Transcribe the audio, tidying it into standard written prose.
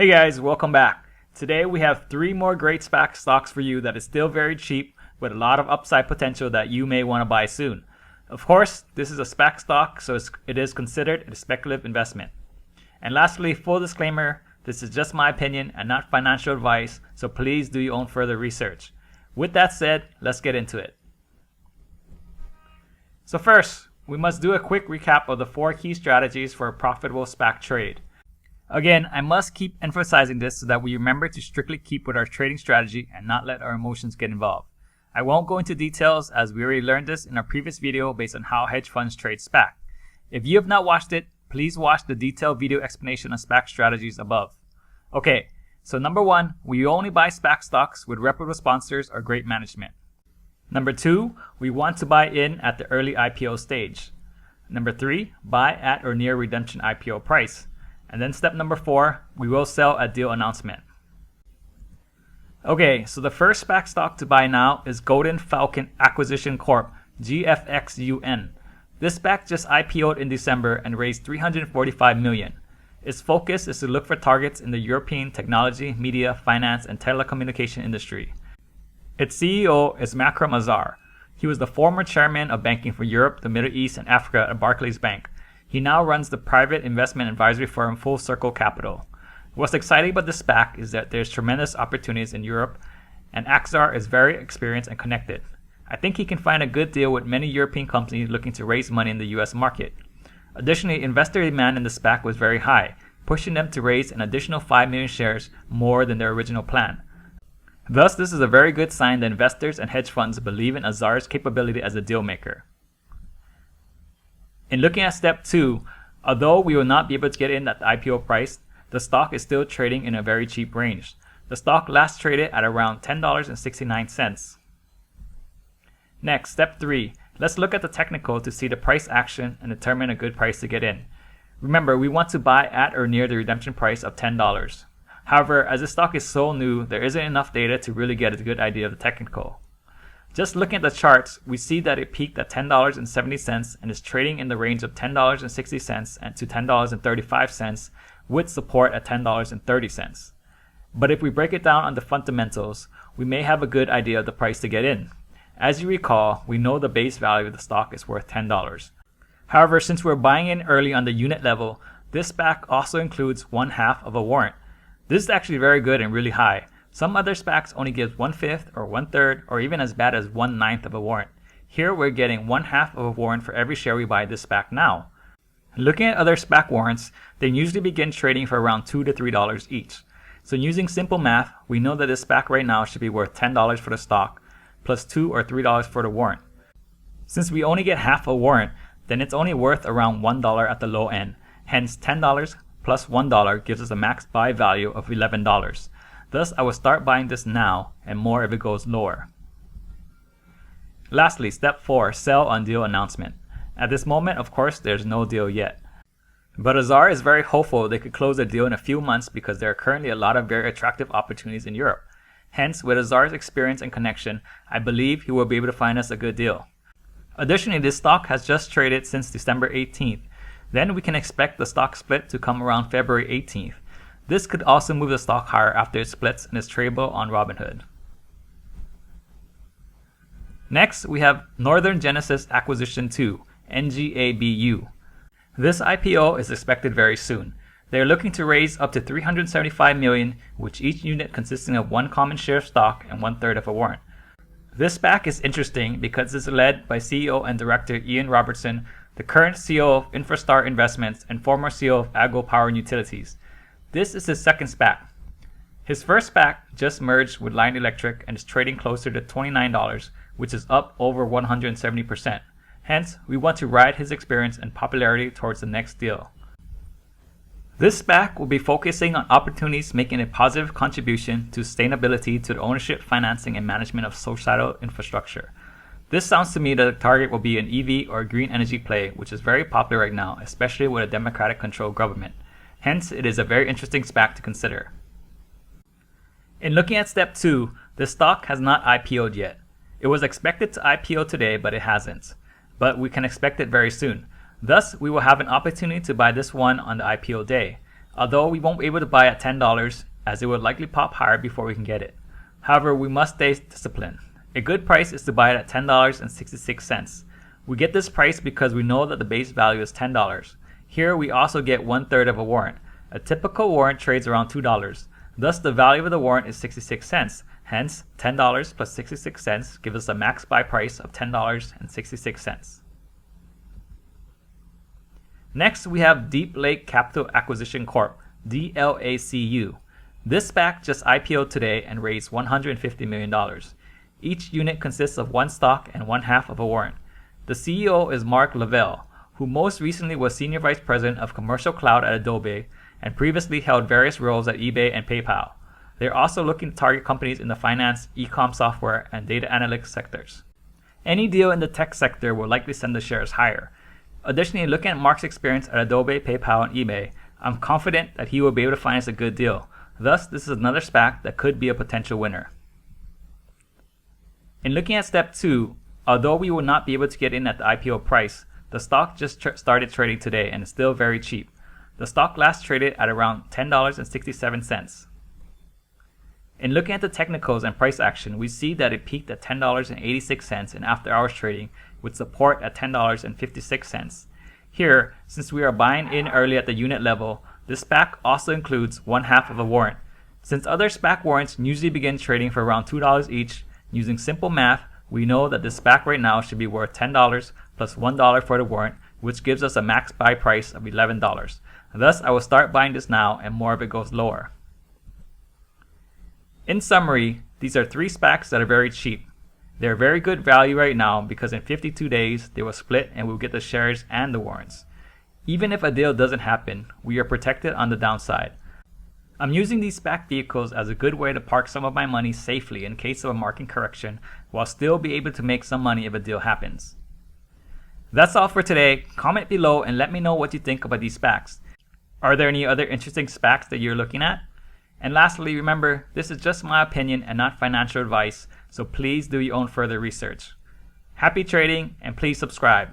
Hey guys, welcome back. Today we have 3 more great SPAC stocks for you that is still very cheap with a lot of upside potential that you may want to buy soon. Of course, this is a SPAC stock, so it is considered a speculative investment. And lastly, full disclaimer, this is just my opinion and not financial advice, so please do your own further research. With that said, let's get into it. So first, we must do a quick recap of the 4 key strategies for a profitable SPAC trade. Again, I must keep emphasizing this so that we remember to strictly keep with our trading strategy and not let our emotions get involved. I won't go into details as we already learned this in our previous video based on how hedge funds trade SPAC. If you have not watched it, please watch the detailed video explanation on SPAC strategies above. Okay, so number 1, we only buy SPAC stocks with reputable sponsors or great management. Number 2, we want to buy in at the early IPO stage. Number 3, buy at or near redemption IPO price. And then step number 4, we will sell at deal announcement. Okay, so the first SPAC stock to buy now is Falcon Acquisition Corp, GFX-UN. This SPAC just IPO'd in December and raised $345 million. Its focus is to look for targets in the European technology, media, finance, and telecommunication industry. Its CEO is Makram Azar. He was the former chairman of banking for Europe, the Middle East, and Africa at Barclays Bank. He now runs the private investment advisory firm Full Circle Capital. What's exciting about this SPAC is that there's tremendous opportunities in Europe, and Azar is very experienced and connected. I think he can find a good deal with many European companies looking to raise money in the US market. Additionally, investor demand in the SPAC was very high, pushing them to raise an additional 5 million shares more than their original plan. Thus, this is a very good sign that investors and hedge funds believe in Azar's capability as a deal maker. In looking at step 2, although we will not be able to get in at the IPO price, the stock is still trading in a very cheap range. The stock last traded at around $10.69. Next, step 3. Let's look at the technical to see the price action and determine a good price to get in. Remember, we want to buy at or near the redemption price of $10. However, as the stock is so new, there isn't enough data to really get a good idea of the technical. Just looking at the charts, we see that it peaked at $10.70 and is trading in the range of $10.60 to $10.35 with support at $10.30. But if we break it down on the fundamentals, we may have a good idea of the price to get in. As you recall, we know the base value of the stock is worth $10. However, since we're buying in early on the unit level, this SPAC also includes 1/2 of a warrant. This is actually very good and really high. Some other SPACs only give 1/5 or 1/3 or even as bad as 1/9 of a warrant. Here we're getting 1/2 of a warrant for every share we buy this SPAC now. Looking at other SPAC warrants, they usually begin trading for around $2 to $3 each. So using simple math, we know that this SPAC right now should be worth $10 for the stock plus $2 or $3 for the warrant. Since we only get half a warrant, then it's only worth around $1 at the low end. Hence $10 plus $1 gives us a max buy value of $11. Thus, I will start buying this now and more if it goes lower. Lastly, step 4, sell on deal announcement. At this moment, of course, there's no deal yet. But Azar is very hopeful they could close a deal in a few months because there are currently a lot of very attractive opportunities in Europe. Hence, with Azar's experience and connection, I believe he will be able to find us a good deal. Additionally, this stock has just traded since December 18th. Then we can expect the stock split to come around February 18th. This could also move the stock higher after it splits and is tradable on Robinhood. Next, we have Northern Genesis Acquisition 2, NGABU. This IPO is expected very soon. They are looking to raise up to $375 million, with each unit consisting of 1 common share of stock and 1/3 of a warrant. This SPAC is interesting because it's led by CEO and Director Ian Robertson, the current CEO of Infrastar Investments and former CEO of Agro Power and Utilities. This is his second SPAC. His first SPAC just merged with Lion Electric and is trading closer to $29, which is up over 170%. Hence, we want to ride his experience and popularity towards the next deal. This SPAC will be focusing on opportunities making a positive contribution to sustainability to the ownership, financing, and management of societal infrastructure. This sounds to me that the target will be an EV or green energy play, which is very popular right now, especially with a Democratic-controlled government. Hence, it is a very interesting SPAC to consider. In looking at step 2, the stock has not IPO'd yet. It was expected to IPO today, but it hasn't. But we can expect it very soon. Thus, we will have an opportunity to buy this one on the IPO day. although we won't be able to buy at $10 as it would likely pop higher before we can get it. However, we must stay disciplined. A good price is to buy it at $10.66. We get this price because we know that the base value is $10. Here we also get 1/3 of a warrant. A typical warrant trades around $2. Thus the value of the warrant is 66 cents. Hence, $10 plus 66 cents gives us a max buy price of $10.66. Next, we have Deep Lake Capital Acquisition Corp, DLACU. This SPAC just IPO'd today and raised $150 million. Each unit consists of one stock and 1/2 of a warrant. The CEO is Mark Lavelle, who most recently was Senior Vice President of Commercial Cloud at Adobe and previously held various roles at eBay and PayPal. They're also looking to target companies in the finance, e-com software, and data analytics sectors. Any deal in the tech sector will likely send the shares higher. Additionally, looking at Mark's experience at Adobe, PayPal, and eBay, I'm confident that he will be able to finance a good deal. Thus, this is another SPAC that could be a potential winner. In looking at step 2, although we will not be able to get in at the IPO price, the stock just started trading today and is still very cheap. The stock last traded at around $10.67. In looking at the technicals and price action, we see that it peaked at $10.86 in after hours trading with support at $10.56. Here, since we are buying in early at the unit level, this SPAC also includes 1/2 of a warrant. Since other SPAC warrants usually begin trading for around $2 each, using simple math, we know that this SPAC right now should be worth $10 plus $1 for the warrant, which gives us a max buy price of $11. Thus, I will start buying this now and more of it goes lower. In summary, these are 3 SPACs that are very cheap. They are very good value right now because in 52 days they will split and we'll get the shares and the warrants. Even if a deal doesn't happen, we are protected on the downside. I'm using these SPAC vehicles as a good way to park some of my money safely in case of a market correction while still be able to make some money if a deal happens. That's all for today. Comment below and let me know what you think about these SPACs. Are there any other interesting SPACs that you're looking at? And lastly, remember, this is just my opinion and not financial advice, so please do your own further research. Happy trading and please subscribe.